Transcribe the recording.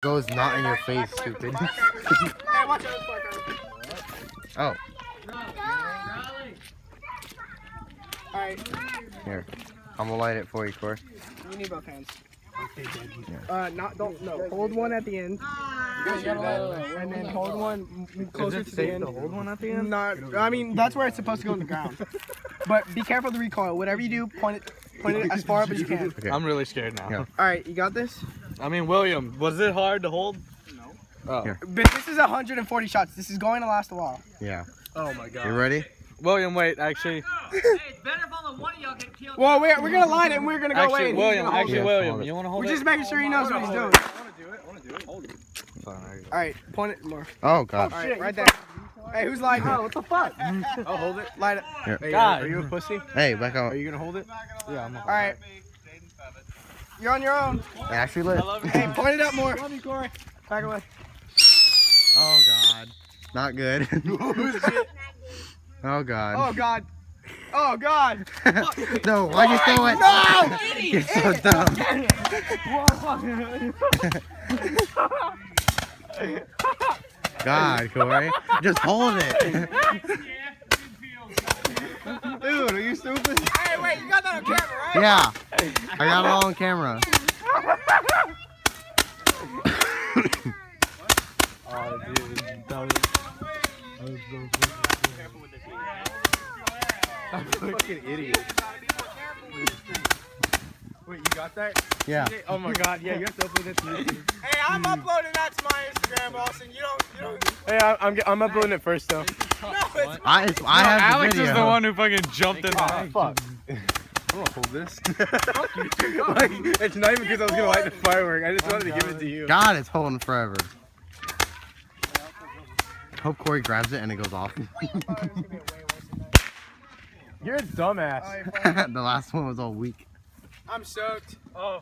Goes not in your face, stupid. Hey, watch out, Oh. Alright. Here. I'm gonna light it for you, Corey. You need both hands. Hold one at the end. And then hold one closer to the end. Hold one at the end? Not, I mean, that's where it's supposed to go on the ground. But be careful of the recoil. Whatever you do, point it as far up as you can. Okay. I'm really scared now. Yeah. Alright, you got this? I mean, William, was it hard to hold? No. Oh. Here. But this is 140 shots. This is going to last a while. Yeah. Oh my god. You ready? William, wait, actually. Hey, it's better if only one of y'all get killed. Well, we're gonna line it and we're gonna go away. Actually, William, William, you want to hold We're it? just making sure he knows what he's doing. Alright, point it more. Oh, God. Alright, right there. Hey, who's lighting it? What the fuck? I'll hold it. Light it. Here. Hey, God. are you a pussy? Hey, back out. Are you gonna hold it? Yeah, I'm Alright. You're on your own. I actually lit. Hey, point it up more. Love you, Corey. Back away. Oh, God. Not good. Oh, God. Oh, God. Oh, God. No, why'd you throw it? No! You're so dumb. God, Corey. Just hold it. Dude, are you stupid? Hey, wait, you got that on camera, right? Yeah. I got it all on camera. Oh, dude. That was Fucking idiot. Wait, you got that? Yeah. Oh my god, yeah, you have to upload that to YouTube. Hey, I'm uploading that to my Instagram, Austin. You don't. Hey, I'm uploading it first, though. No, it's I have Alex the video. is the one who fucking jumped in the fuck. I'm gonna hold this. Like, it's not even because I was gonna light the firework. I just wanted to give it to you. God, it's holding forever. Hope Corey grabs it and it goes off. You're a dumbass. The last one was all weak. I'm soaked. Oh.